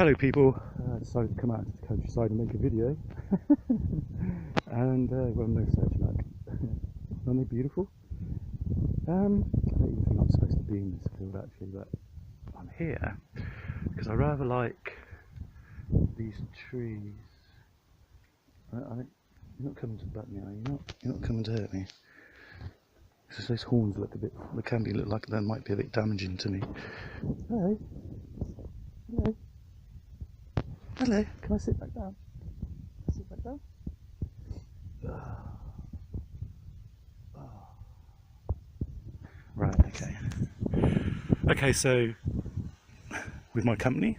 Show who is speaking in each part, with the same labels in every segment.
Speaker 1: Hello people, I decided to come out to the countryside and make a video and well, no such luck. Aren't they beautiful? I don't even think I'm supposed to be in this field actually, but I'm here because I rather like these trees. You're not coming to butt me, are you? You're not coming to hurt me. Because those horns look a bit, they can be, look like they might be a bit damaging to me. Hello. Hello. Hello, can I sit back down? Sit back down? Right, okay. Okay, so with my company,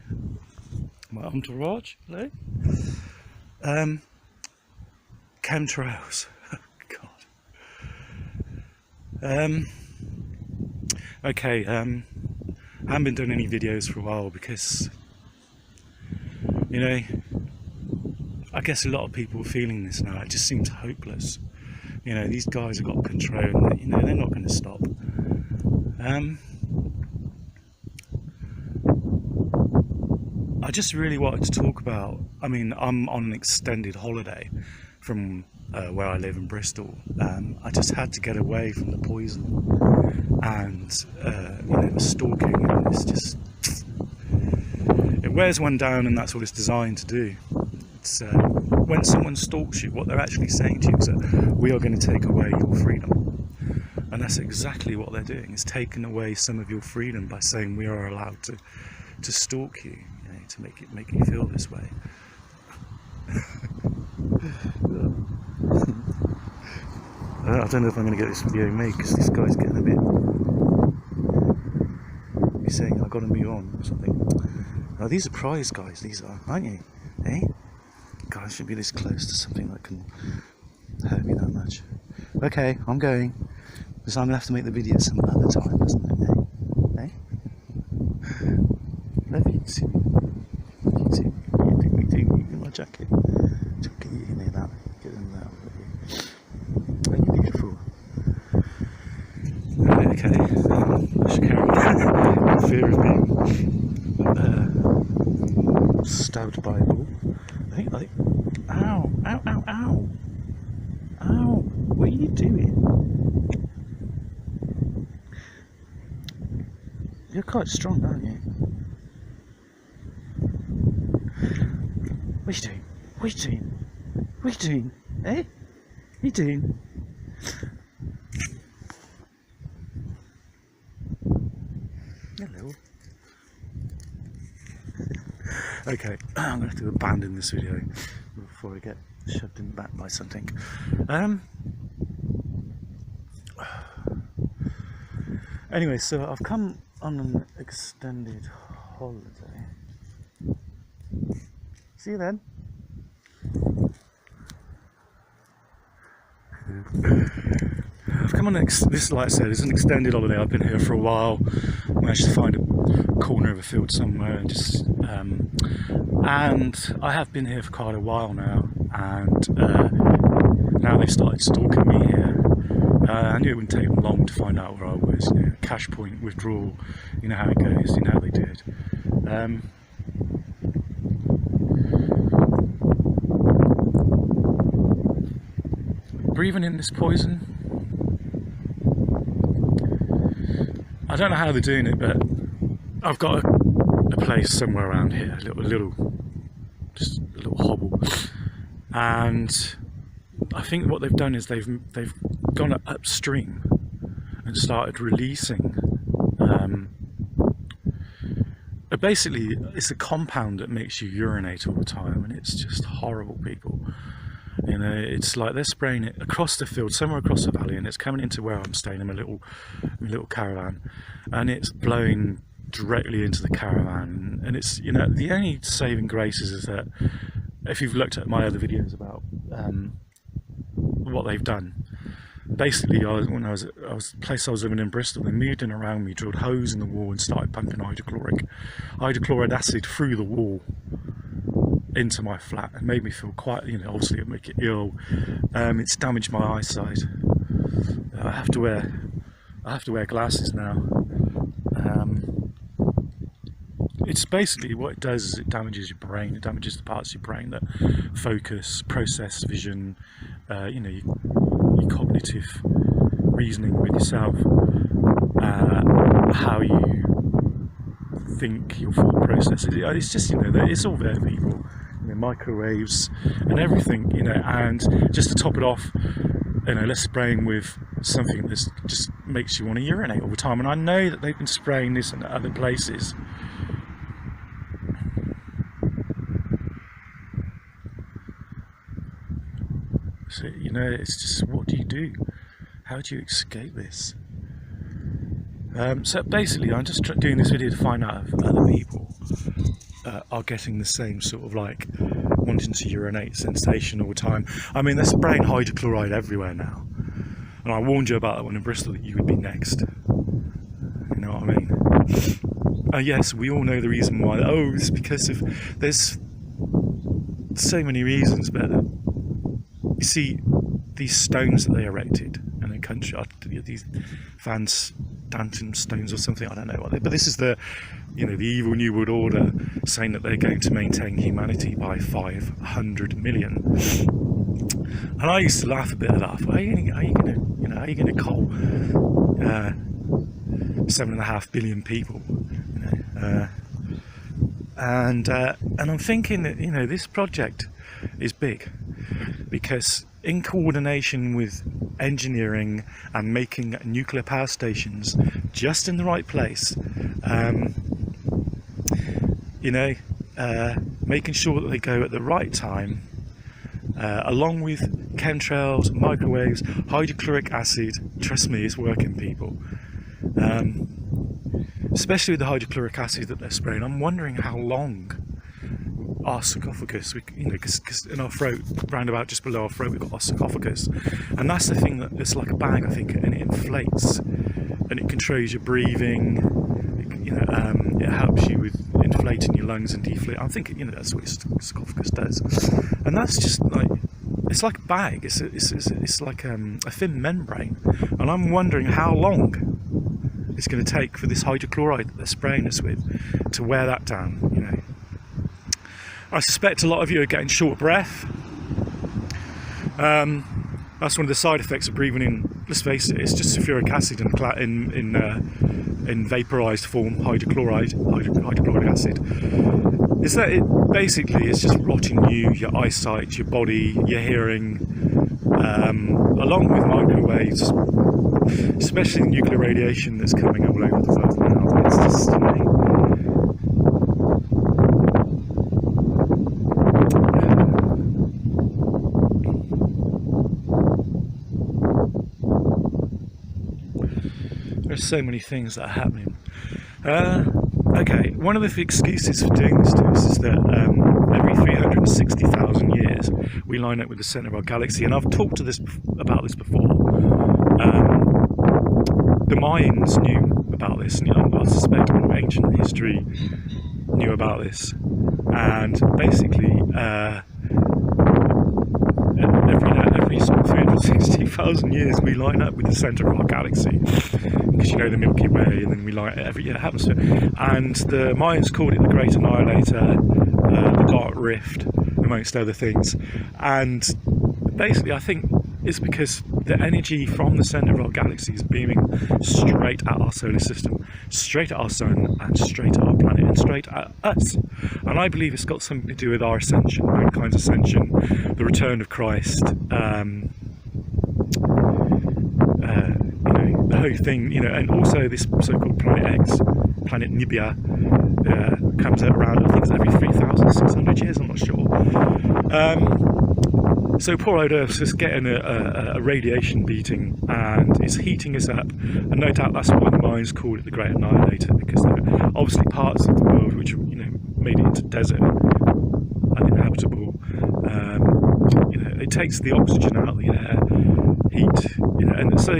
Speaker 1: my entourage, hello. Chemtrails. God. Okay, I haven't been doing any videos for a while because, you know, I guess a lot of people are feeling this now. It just seems hopeless. You know, these guys have got control and, you know, they're not going to stop. I just really wanted to talk about, I mean, I'm on an extended holiday from where I live in Bristol. I just had to get away from the poison and, you know, the stalking, and it's just, it wears one down, and that's what it's designed to do. It's, when someone stalks you, what they're actually saying to you is that we are going to take away your freedom. And that's exactly what they're doing, is taking away some of your freedom by saying we are allowed to stalk you, you know, to make you feel this way. I don't know if I'm going to get this video made because this guy's getting a bit... He's saying I've got to move on or something. Oh, these are prize guys, these are, aren't you? Eh? God, I shouldn't be this close to something that can hurt me that much. Okay, I'm going. Because I'm going to have to make the video some other time, isn't it? Eh? Eh? Love you too. Love you too. Me too. In my jacket. You can hear that. Get in there. Ain't you beautiful? Right, okay. I should carry on. In fear of being stabbed by a ball. I think, ow, ow, ow, ow. Ow, what are you doing? You're quite strong, aren't you? What are you doing? What are you doing? What are you doing? Eh? What are you doing? Hello. Okay, I'm going to have to abandon this video before I get shoved in the back by something. Anyway, so I've come on an extended holiday. See you then. I've come on this, like I said, it's an extended holiday. I've been here for a while. Managed to find a corner of a field somewhere and just and I have been here for quite a while now, and now they've started stalking me here. I knew it wouldn't take them long to find out where I was, you know, cash point, withdrawal, you know how it goes, you know how they do it. Breathing in this poison, I don't know how they're doing it, but I've got a place somewhere around here, just a little hobble, and I think what they've done is they've gone upstream and started releasing. Basically, it's a compound that makes you urinate all the time, and it's just horrible, people. You know, it's like they're spraying it across the field, somewhere across the valley, and it's coming into where I'm staying in my little caravan, and it's blowing directly into the caravan. And it's, you know, the only saving graces is that if you've looked at my other videos about what they've done, basically, when I was the place I was living in Bristol, they moved in around me, drilled holes in the wall and started pumping hydrochloric acid through the wall into my flat. It made me feel quite, you know, obviously it make it ill. It's damaged my eyesight. I have to wear glasses now. it's basically what it does is it damages your brain. It damages the parts of your brain that focus, process, vision, your cognitive reasoning with yourself, how you think, your thought process. It's just, it's all there, people. Microwaves and everything, and just to top it off, let's spray them with something that just makes you want to urinate all the time. And I know that they've been spraying this in other places. So, it's just, what do you do? How do you escape this? So basically, I'm just doing this video to find out if other people are getting the same sort of like wanting to urinate sensation all the time. I mean, they're spraying hydrochloride everywhere now, and I warned you about that one in Bristol, that you would be next. You know what I mean? Yes, we all know the reason why. Oh, it's because of, there's so many reasons, but you see, these stones that they erected in the country, these Van Stanton stones or something, I don't know what they, but this is the, the evil New World Order saying that they're going to maintain humanity by 500 million. And I used to laugh a bit at that. How are you going to cull 7.5 billion people? And I'm thinking that this project is big, because in coordination with engineering and making nuclear power stations just in the right place, making sure that they go at the right time, along with chemtrails, microwaves, hydrochloric acid. Trust me, it's working, people. Especially with the hydrochloric acid that they're spraying. I'm wondering how long our sarcophagus, because in our throat, round about just below our throat, we've got our sarcophagus, and that's the thing that it's like a bag, I think, and it inflates and it controls your breathing. It helps you with inflating your lungs and deflate. I think that's what your sarcophagus does, and that's just like, it's like a bag. It's like a thin membrane, and I'm wondering how long it's going to take for this hydrochloride that they're spraying us with to wear that down. I suspect a lot of you are getting short of breath. That's one of the side effects of breathing in. Let's face it, it's just sulfuric acid in vaporized form, hydrochloric acid. Is that it? Basically, it's just rotting you, your eyesight, your body, your hearing, along with microwaves, especially the nuclear radiation that's coming all over the world now. It's just, there's so many things that are happening. Okay, one of the excuses for doing this to us is that every 360,000 years we line up with the centre of our galaxy, and I've talked about this before. The Mayans knew about this, and I suspect ancient history knew about this, and basically every sort of 360,000 years we line up with the centre of our galaxy, because the Milky Way, and then we light every year it happens to. And the Mayans called it the Great Annihilator, the Dark Rift, amongst other things. And basically, I think it's because the energy from the centre of our galaxy is beaming straight at our solar system, straight at our sun, and straight at our planet, and straight at us. And I believe it's got something to do with our ascension, mankind's ascension, the return of Christ, the whole thing, and also this so-called Planet X, Planet Nibia, comes out around, I think it's every 3,600 years, I'm not sure. So poor old Earth's just getting a radiation beating, and it's heating us up, and no doubt that's why the Mayans called it the Great Annihilator, because there are obviously parts of the world which made it into desert, uninhabitable. It takes the oxygen out of the air, heat, and so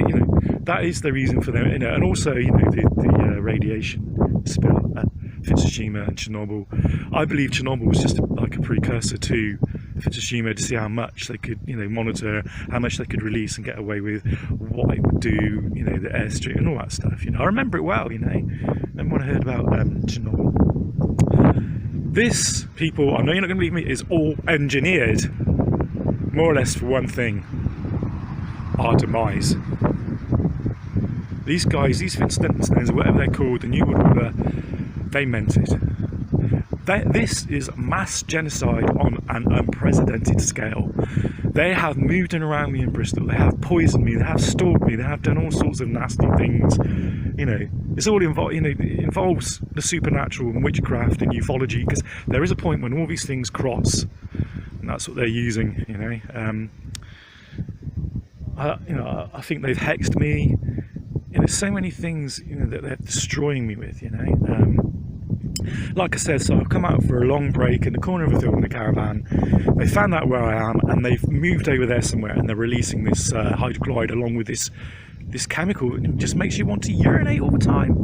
Speaker 1: that is the reason for them, and also the radiation spill at Fukushima and Chernobyl. I believe Chernobyl was just like a precursor to Fukushima, to see how much they could monitor, how much they could release and get away with, what it would do, the airstream and all that stuff. I remember it well. Remember when I heard about Chernobyl. This, people, I know you're not going to believe me, is all engineered, more or less, for one thing: our demise. These guys, these Flintstones, or whatever they're called, the New World Order, they meant it. This is mass genocide on an unprecedented scale. They have moved in around me in Bristol, they have poisoned me, they have stalked me, they have done all sorts of nasty things. You know, it's all involved. You know, it involves the supernatural and witchcraft and ufology, because there is a point when all these things cross, and that's what they're using. I think they've hexed me. There's so many things, that they're destroying me with. Like I said, so I've come out for a long break in the corner of a field in a caravan. They found out where I am, and they've moved over there somewhere, and they're releasing this hydrochloride along with this chemical. It just makes you want to urinate all the time,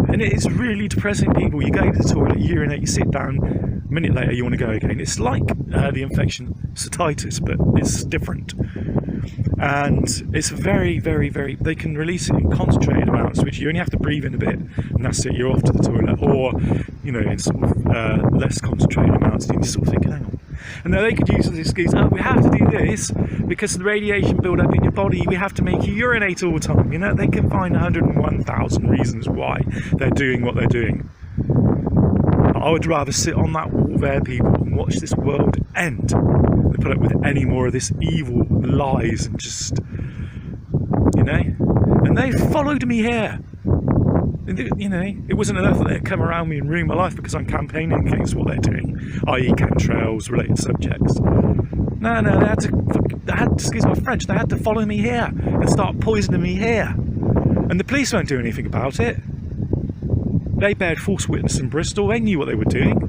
Speaker 1: and it's really depressing, people. You go to the toilet, you urinate, you sit down, a minute later you want to go again. It's like the infection cystitis, but it's different. And it's very, very, very, they can release it in concentrated amounts, which you only have to breathe in a bit, and that's it, you're off to the toilet. Or, in sort of less concentrated amounts, and you sort of think, hang on. And now they could use this excuse: oh, we have to do this because of the radiation build-up in your body, we have to make you urinate all the time. They can find 101,000 reasons why they're doing what they're doing. I would rather sit on that wall there, people, and watch this world end than put up with any more of this evil lies and just, And they followed me here. It wasn't enough that they'd come around me and ruin my life because I'm campaigning against what they're doing, i.e. chemtrails, related subjects. No, they had to, excuse my French, they had to follow me here and start poisoning me here. And the police won't do anything about it. They bared false witness in Bristol, they knew what they were doing.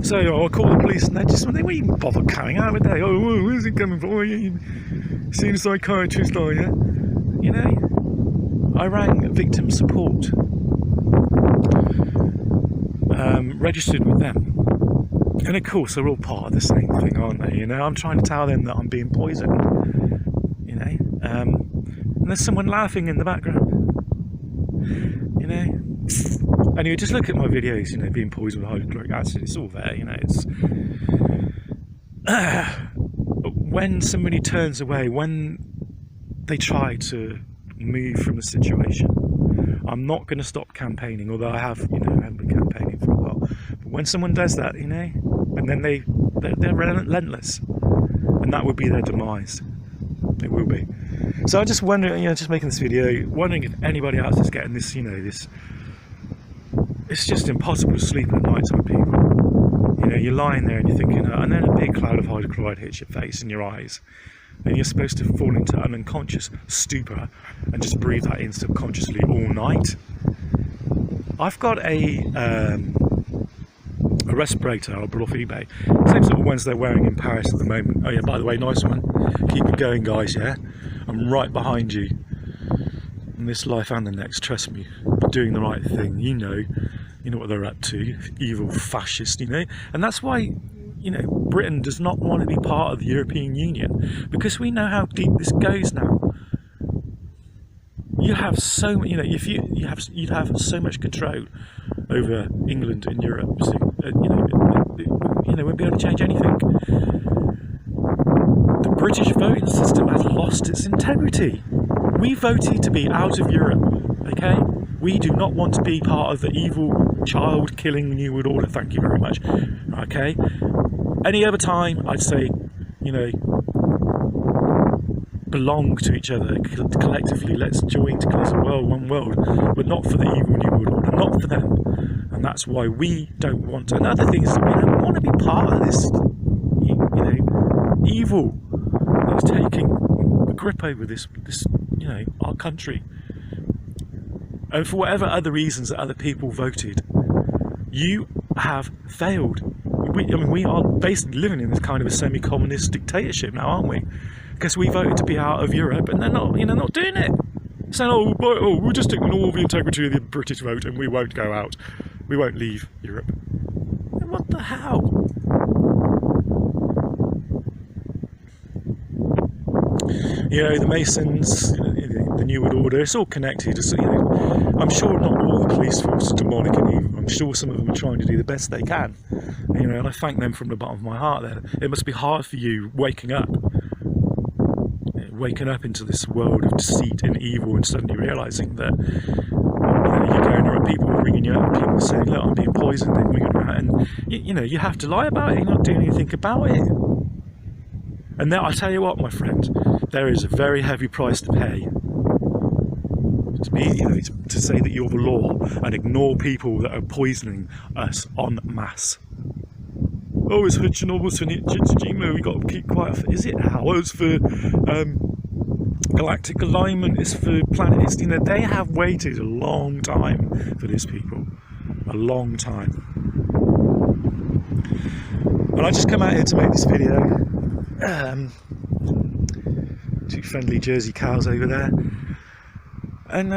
Speaker 1: So I call the police and they wouldn't even bother coming out, would they? Oh, where's it coming from? You seen a psychiatrist, are you? I rang victim support, registered with them. And of course they're all part of the same thing, aren't they? I'm trying to tell them that I'm being poisoned. And there's someone laughing in the background. Anyway, just look at my videos, being poisoned with hydrochloric acid, it's all there, it's when somebody turns away, when they try to move from the situation, I'm not going to stop campaigning, although I haven't been campaigning for a while. But when someone does that, and then they're relentless, and that would be their demise. It will be. So I just wonder, just making this video, wondering if anybody else is getting this, this. It's just impossible to sleep at night time, people. You're lying there and you're thinking, and then a big cloud of hydrochloride hits your face and your eyes, and you're supposed to fall into an unconscious stupor and just breathe that in subconsciously all night. I've got a respirator I bought off eBay, same sort of ones they're wearing in Paris at the moment. Oh yeah, by the way, nice one. Keep it going, guys. Yeah, I'm right behind you in this life and the next. Trust me, we're doing the right thing. You know what they're up to, evil fascists. And that's why Britain does not want to be part of the European Union, because we know how deep this goes now. You have so much, you'd have so much control over England and Europe. So, won't be able to change anything. The British voting system has lost its integrity. We voted to be out of Europe. Okay, we do not want to be part of the evil, child-killing New World Order. Thank you very much. Okay. Any other time, I'd say, belong to each other collectively. Let's join to create a world, one world, but not for the evil New World Order, not for them. And that's why we don't want to. Another thing is that we don't want to be part of this, evil that's taking a grip over this, our country. And for whatever other reasons that other people voted, you have failed. We are basically living in this kind of a semi-communist dictatorship now, aren't we? Because we voted to be out of Europe, and they're not, not doing it. Saying, we'll just ignore the integrity of the British vote, and we won't go out. We won't leave Europe. And what the hell? The Masons, the New World Order, it's all connected. I'm sure not all the police force are demonic and evil. I'm sure some of them are trying to do the best they can, you know, and I thank them from the bottom of my heart there. It must be hard for you waking up into this world of deceit and evil, and suddenly realising that, you know, you're going around, people are ringing you up, people saying, look, I'm being poisoned, they're ringing around, and you know, you have to lie about it, you're not doing anything about it. And now I tell you what, my friend, there is a very heavy price to pay to be, you know, to say that you're the law and ignore people that are poisoning us en masse. Oh, it's for Chernobyl, we got to keep quiet. Is it ours for galactic alignment? It's for planets. You know, they have waited a long time for this, people, a long time. And I just come out here to make this video. Two friendly Jersey cows over there, and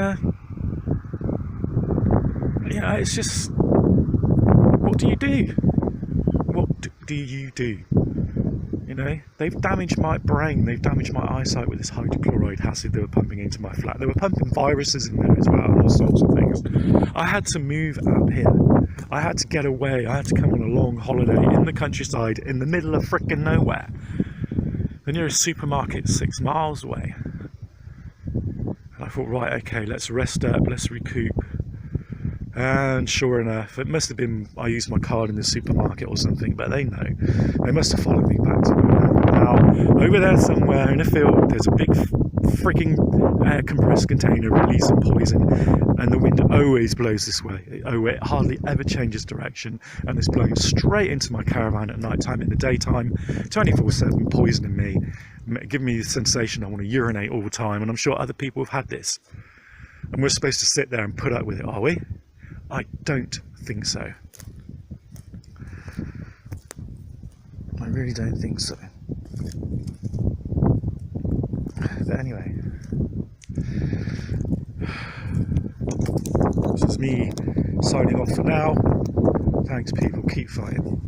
Speaker 1: you know, it's just, what do you do? What do you do? You know, they've damaged my brain, they've damaged my eyesight with this hydrochloride acid they were pumping into my flat. They were pumping viruses in there as well, and all sorts of things. I had to move out here. I had to get away. I had to come on a long holiday in the countryside in the middle of frickin' nowhere. The nearest supermarket 6 miles away. And I thought, right, okay, let's rest up, let's recoup. And sure enough, it must have been, I used my card in the supermarket or something, but they know. They must have followed me back to now. Over there somewhere in a field, there's a big freaking air compressed container releasing poison, and the wind always blows this way. It hardly ever changes direction, and it's blowing straight into my caravan at night time. In the daytime, 24/7, poisoning me, giving me the sensation I want to urinate all the time. And I'm sure other people have had this, and we're supposed to sit there and put up with it, are we? I don't think so. I really don't think so. But anyway, this is me signing off for now. Thanks, people. Keep fighting.